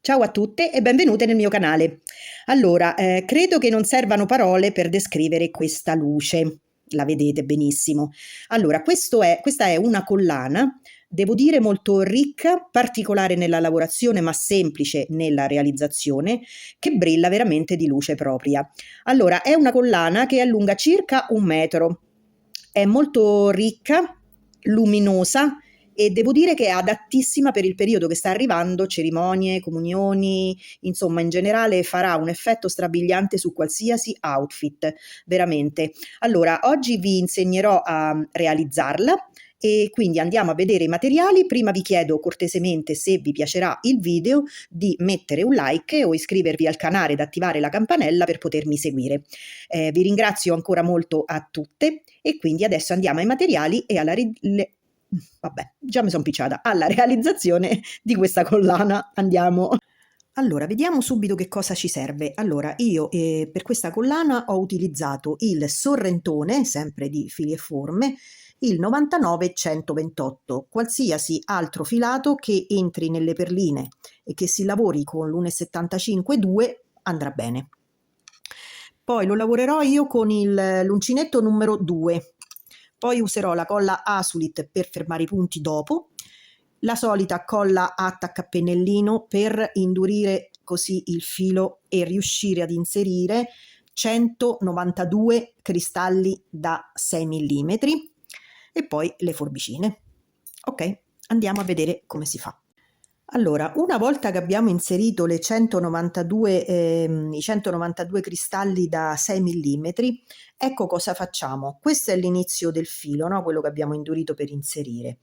Ciao a tutte e benvenute nel mio canale. Allora, credo che non servano parole per descrivere questa luce, la vedete benissimo. Allora, questa è una collana, devo dire molto ricca, particolare nella lavorazione ma semplice nella realizzazione, che brilla veramente di luce propria. Allora, è una collana che è lunga circa 1 metro, è molto ricca, luminosa e devo dire che è adattissima per il periodo che sta arrivando, cerimonie, comunioni, insomma in generale farà un effetto strabiliante su qualsiasi outfit, veramente. Allora, oggi vi insegnerò a realizzarla e quindi andiamo a vedere i materiali. Prima vi chiedo cortesemente, se vi piacerà il video, di mettere un like o iscrivervi al canale ed attivare la campanella per potermi seguire. Vi ringrazio ancora molto a tutte e quindi adesso andiamo ai materiali e vabbè, già mi sono picciata, alla realizzazione di questa collana. Andiamo. Allora, vediamo subito che cosa ci serve. Allora, io per questa collana ho utilizzato il Sorrentone, sempre di Fili e Forme, il 99-128, qualsiasi altro filato che entri nelle perline e che si lavori con l'1,75-2 andrà bene. Poi lo lavorerò io con l'uncinetto numero 2. Poi userò la colla Asulit per fermare i punti dopo, la solita colla attaccapennellino per indurire così il filo e riuscire ad inserire 192 cristalli da 6 mm e poi le forbicine. Ok, andiamo a vedere come si fa. Allora, una volta che abbiamo inserito i 192 cristalli da 6 mm, ecco cosa facciamo. Questo è l'inizio del filo, no? Quello che abbiamo indurito per inserire.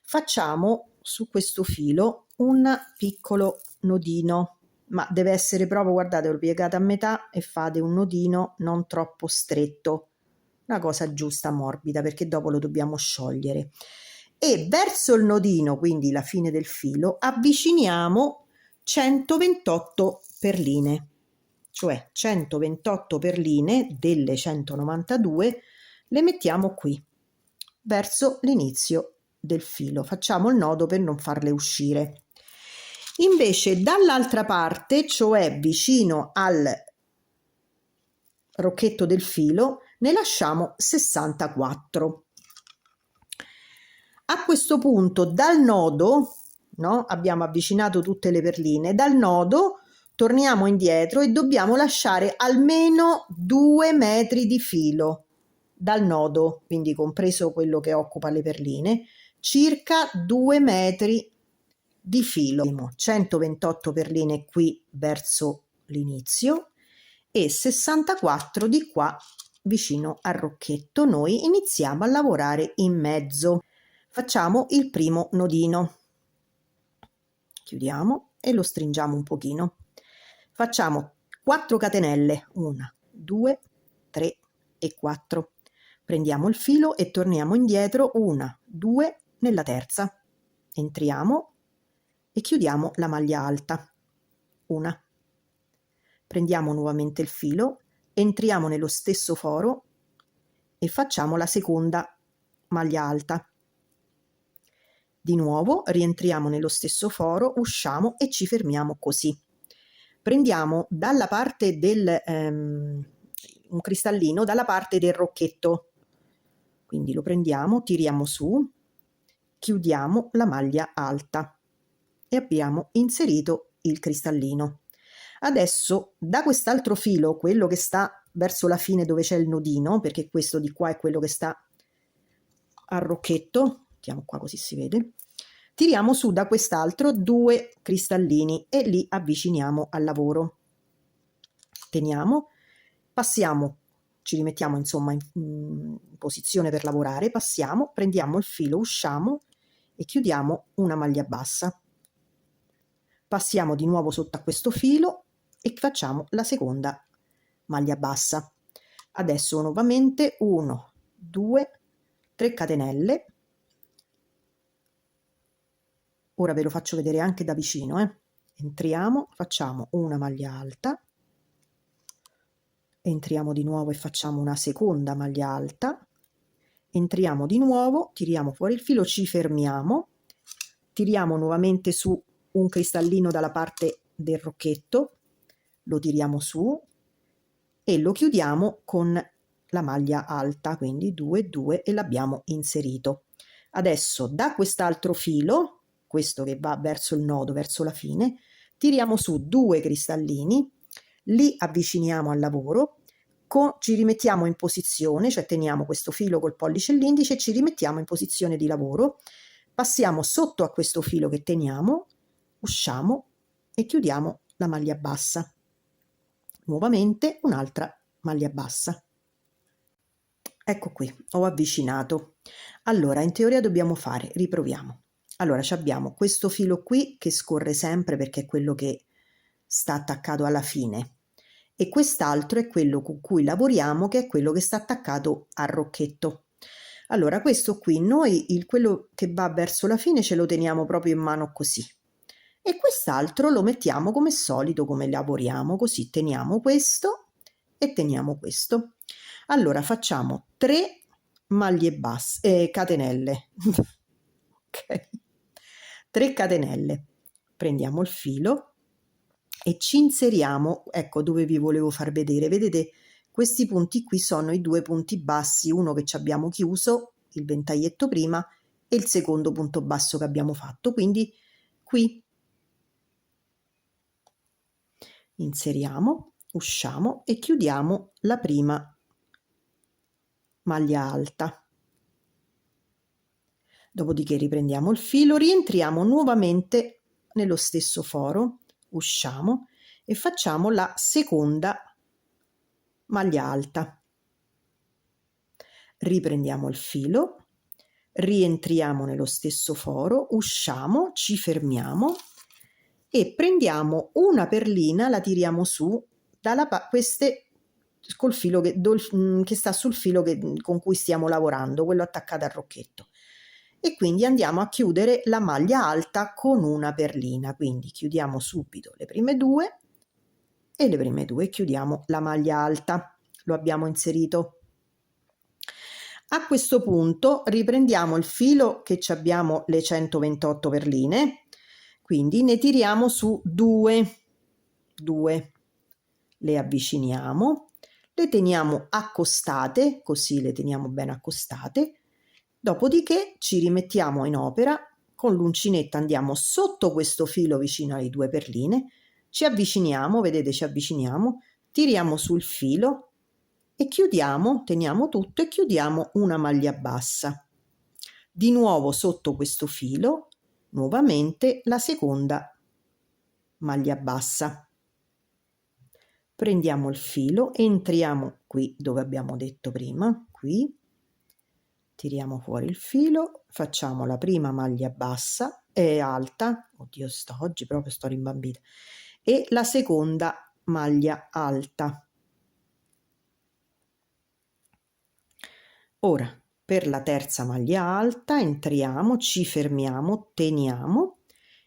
Facciamo su questo filo un piccolo nodino, ma deve essere proprio, guardate, lo piegate a metà e fate un nodino non troppo stretto, una cosa giusta, morbida, perché dopo lo dobbiamo sciogliere. E verso il nodino, quindi la fine del filo, avviciniamo 128 perline, cioè 128 perline delle 192 le mettiamo qui, verso l'inizio del filo. Facciamo il nodo per non farle uscire. Invece dall'altra parte, cioè vicino al rocchetto del filo, ne lasciamo 64. A questo punto dal nodo, no, abbiamo avvicinato tutte le perline, dal nodo torniamo indietro e dobbiamo lasciare almeno 2 metri di filo dal nodo, quindi compreso quello che occupa le perline, circa 2 metri di filo. 128 perline qui verso l'inizio e 64 di qua vicino al rocchetto. Noi iniziamo a lavorare in mezzo. Facciamo il primo nodino, chiudiamo e lo stringiamo un pochino. Facciamo 4 catenelle, 1, 2, 3 e 4. Prendiamo il filo e torniamo indietro, 1, 2, nella terza. Entriamo e chiudiamo la maglia alta, 1. Prendiamo nuovamente il filo, entriamo nello stesso foro e facciamo la seconda maglia alta. Di nuovo rientriamo nello stesso foro, usciamo e ci fermiamo così. Prendiamo dalla parte un cristallino dalla parte del rocchetto, quindi lo prendiamo, tiriamo su, chiudiamo la maglia alta e abbiamo inserito il cristallino. Adesso da quest'altro filo, quello che sta verso la fine dove c'è il nodino, perché questo di qua è quello che sta al rocchetto, mettiamo qua così si vede, tiriamo su da quest'altro 2 cristallini e li avviciniamo al lavoro. Teniamo, passiamo, ci rimettiamo insomma in posizione per lavorare, passiamo, prendiamo il filo, usciamo e chiudiamo una maglia bassa. Passiamo di nuovo sotto a questo filo e facciamo la seconda maglia bassa. Adesso nuovamente 1, 2, 3 catenelle. Ora ve lo faccio vedere anche da vicino. Entriamo, facciamo una maglia alta, entriamo di nuovo e facciamo una seconda maglia alta, entriamo di nuovo, tiriamo fuori il filo, ci fermiamo, tiriamo nuovamente su un cristallino dalla parte del rocchetto, lo tiriamo su e lo chiudiamo con la maglia alta, quindi 2 2, e l'abbiamo inserito. Adesso da quest'altro filo, questo che va verso il nodo, verso la fine, tiriamo su 2 cristallini, li avviciniamo al lavoro, ci rimettiamo in posizione, cioè teniamo questo filo col pollice e l'indice e ci rimettiamo in posizione di lavoro, passiamo sotto a questo filo che teniamo, usciamo e chiudiamo la maglia bassa. Nuovamente un'altra maglia bassa. Ecco qui, ho avvicinato. Allora, in teoria dobbiamo fare, riproviamo. Allora, abbiamo questo filo qui che scorre sempre perché è quello che sta attaccato alla fine, e quest'altro è quello con cui lavoriamo, che è quello che sta attaccato al rocchetto. Allora, questo qui noi, quello che va verso la fine, ce lo teniamo proprio in mano così, e quest'altro lo mettiamo come solito, come lavoriamo, così teniamo questo e teniamo questo. Allora facciamo 3 maglie basse, catenelle, ok, 3 catenelle, prendiamo il filo e ci inseriamo, ecco dove vi volevo far vedere, vedete questi punti qui sono i 2 punti bassi, uno che ci abbiamo chiuso, il ventaglietto prima, e il secondo punto basso che abbiamo fatto, quindi qui inseriamo, usciamo e chiudiamo la prima maglia alta. Dopodiché riprendiamo il filo, rientriamo nuovamente nello stesso foro, usciamo e facciamo la seconda maglia alta. Riprendiamo il filo, rientriamo nello stesso foro, usciamo, ci fermiamo e prendiamo una perlina, la tiriamo su dalla queste col filo che sta sul filo con cui stiamo lavorando, quello attaccato al rocchetto, e quindi andiamo a chiudere la maglia alta con una perlina. Quindi chiudiamo subito le prime 2 e le prime 2, chiudiamo la maglia alta, lo abbiamo inserito. A questo punto riprendiamo il filo che ci abbiamo le 128 perline, quindi ne tiriamo su 2, le avviciniamo, le teniamo accostate, così le teniamo bene accostate, dopodiché ci rimettiamo in opera, con l'uncinetta andiamo sotto questo filo vicino alle 2 perline, ci avviciniamo, vedete ci avviciniamo, tiriamo sul filo e chiudiamo, teniamo tutto e chiudiamo una maglia bassa. Di nuovo sotto questo filo, nuovamente la seconda maglia bassa. Prendiamo il filo, entriamo qui dove abbiamo detto prima, qui, tiriamo fuori il filo, facciamo la prima maglia bassa e alta, oddio oggi proprio sto rimbambita, e la seconda maglia alta. Ora per la terza maglia alta entriamo, ci fermiamo, teniamo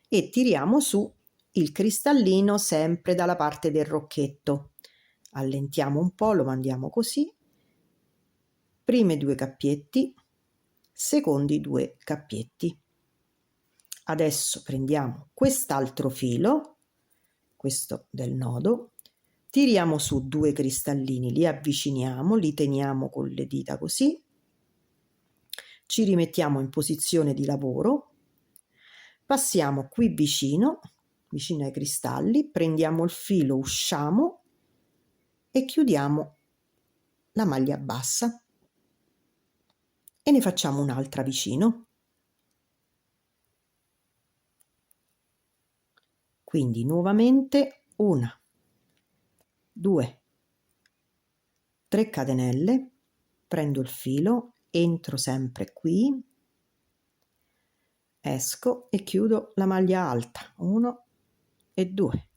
e tiriamo su il cristallino sempre dalla parte del rocchetto. Allentiamo un po', lo mandiamo così, primi 2 cappietti, secondi 2 cappietti. Adesso prendiamo quest'altro filo, questo del nodo, tiriamo su 2 cristallini, li avviciniamo, li teniamo con le dita così, ci rimettiamo in posizione di lavoro, passiamo qui vicino ai cristalli, prendiamo il filo, usciamo e chiudiamo la maglia bassa e ne facciamo un'altra vicino. Quindi nuovamente 1, 2, 3 catenelle, prendo il filo, entro sempre qui, esco e chiudo la maglia alta, 1 e 2,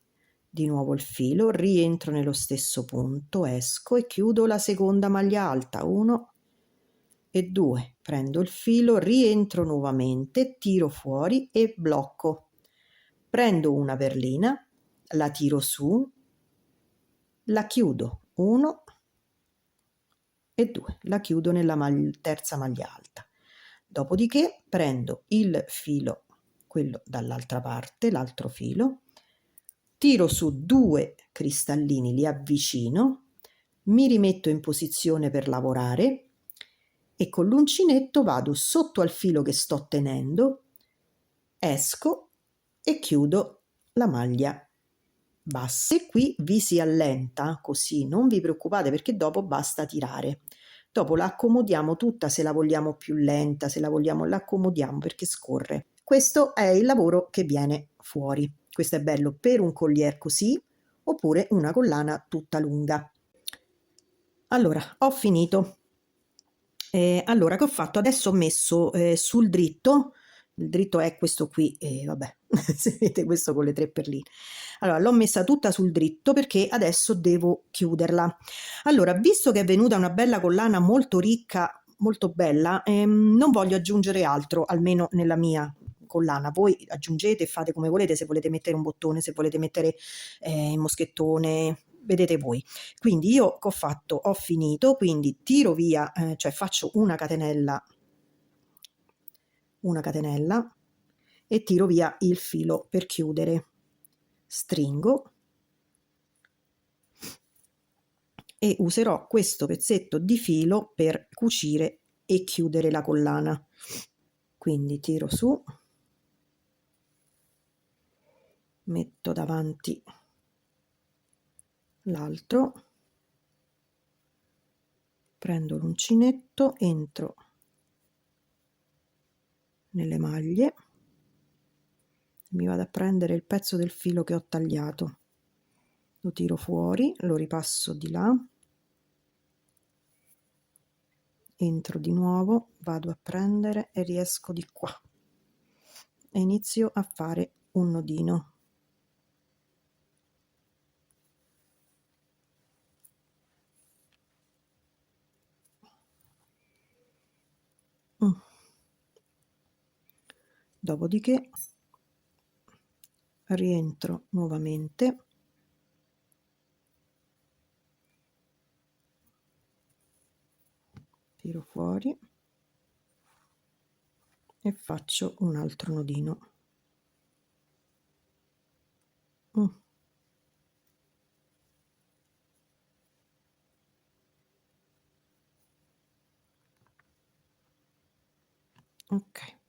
di nuovo il filo, rientro nello stesso punto, esco e chiudo la seconda maglia alta, 1 e 2, prendo il filo, rientro nuovamente, tiro fuori e blocco, prendo una perlina, la tiro su, la chiudo, 1 e 2, la chiudo nella terza maglia alta. Dopodiché prendo il filo, quello dall'altra parte, l'altro filo, tiro su 2 cristallini, li avvicino, mi rimetto in posizione per lavorare e con l'uncinetto vado sotto al filo che sto tenendo, esco e chiudo la maglia bassa. E qui vi si allenta, così non vi preoccupate perché dopo basta tirare. Dopo la accomodiamo tutta, se la vogliamo più lenta, se la vogliamo la accomodiamo perché scorre. Questo è il lavoro che viene fuori. Questo è bello per un collier così, oppure una collana tutta lunga. Allora, ho finito. Allora, che ho fatto? Adesso ho messo sul dritto, il dritto è questo qui, vabbè, se vedete questo con le 3 perline. Allora, l'ho messa tutta sul dritto perché adesso devo chiuderla. Allora, visto che è venuta una bella collana molto ricca, molto bella, non voglio aggiungere altro, almeno nella mia collana. Voi aggiungete e fate come volete, se volete mettere un bottone, se volete mettere il moschettone, vedete voi. Quindi io che ho fatto? Ho finito, quindi tiro via, cioè faccio una catenella e tiro via il filo per chiudere. Stringo e userò questo pezzetto di filo per cucire e chiudere la collana. Quindi tiro su, metto davanti l'altro, prendo l'uncinetto, entro nelle maglie, mi vado a prendere il pezzo del filo che ho tagliato, lo tiro fuori, lo ripasso di là, entro di nuovo, vado a prendere e riesco di qua e inizio a fare un nodino. Dopodiché rientro nuovamente, tiro fuori e faccio un altro nodino. Ok.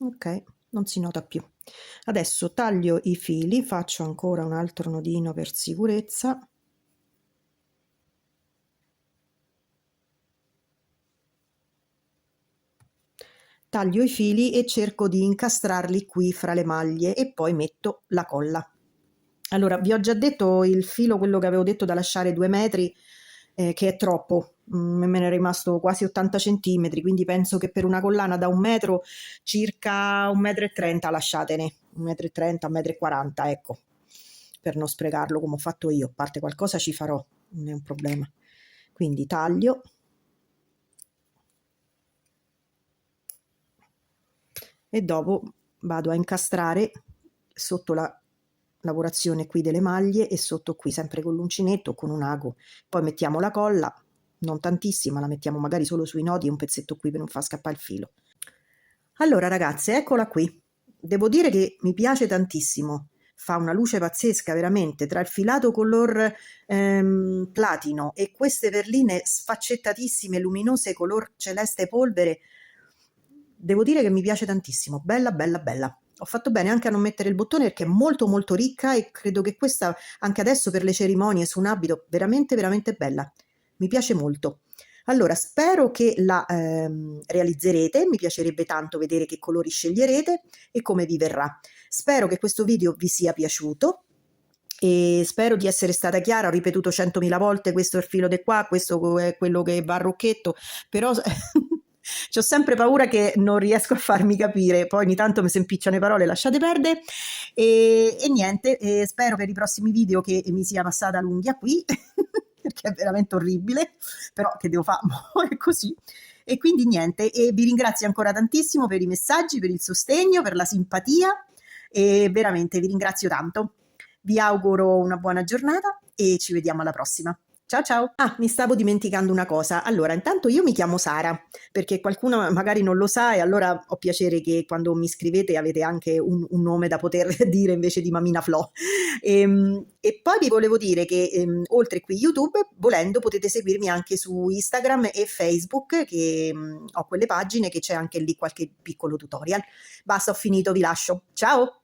Ok, non si nota più. Adesso taglio i fili, faccio ancora un altro nodino per sicurezza. Taglio i fili e cerco di incastrarli qui fra le maglie e poi metto la colla. Allora, vi ho già detto il filo, quello che avevo detto da lasciare 2 metri, che è troppo, me ne è rimasto quasi 80 centimetri, quindi penso che per una collana da 1 metro, circa 1,30 m lasciatene, 1,30 m, 1,40 m, ecco, per non sprecarlo come ho fatto io, a parte qualcosa ci farò, non è un problema. Quindi taglio. E dopo vado a incastrare sotto la lavorazione qui delle maglie e sotto qui, sempre con l'uncinetto o con un ago. Poi mettiamo la colla, non tantissima, la mettiamo magari solo sui nodi e un pezzetto qui per non far scappare il filo. Allora ragazze, eccola qui. Devo dire che mi piace tantissimo, fa una luce pazzesca veramente, tra il filato color platino e queste perline sfaccettatissime, luminose, color celeste polvere. Devo dire che mi piace tantissimo, bella bella bella. Ho fatto bene anche a non mettere il bottone perché è molto molto ricca e credo che questa anche adesso per le cerimonie su un abito veramente veramente bella. Mi piace molto. Allora spero che la realizzerete, mi piacerebbe tanto vedere che colori sceglierete e come vi verrà. Spero che questo video vi sia piaciuto e spero di essere stata chiara. Ho ripetuto 100.000 volte questo è il filo di qua, questo è quello che va a rocchetto, però c'ho sempre paura che non riesco a farmi capire, poi ogni tanto mi si impicciano le parole, lasciate perdere e niente, spero per i prossimi video che mi sia passata l'unghia qui perché è veramente orribile, però che devo fare, è così. E quindi niente, e vi ringrazio ancora tantissimo per i messaggi, per il sostegno, per la simpatia e veramente vi ringrazio tanto. Vi auguro una buona giornata e ci vediamo alla prossima. Ciao ciao. Ah, mi stavo dimenticando una cosa. Allora, intanto io mi chiamo Sara, perché qualcuno magari non lo sa e allora ho piacere che quando mi scrivete avete anche un nome da poter dire invece di Mamina Flo. E poi vi volevo dire che oltre qui YouTube, volendo potete seguirmi anche su Instagram e Facebook, che ho quelle pagine che c'è anche lì qualche piccolo tutorial. Basta, ho finito, vi lascio. Ciao!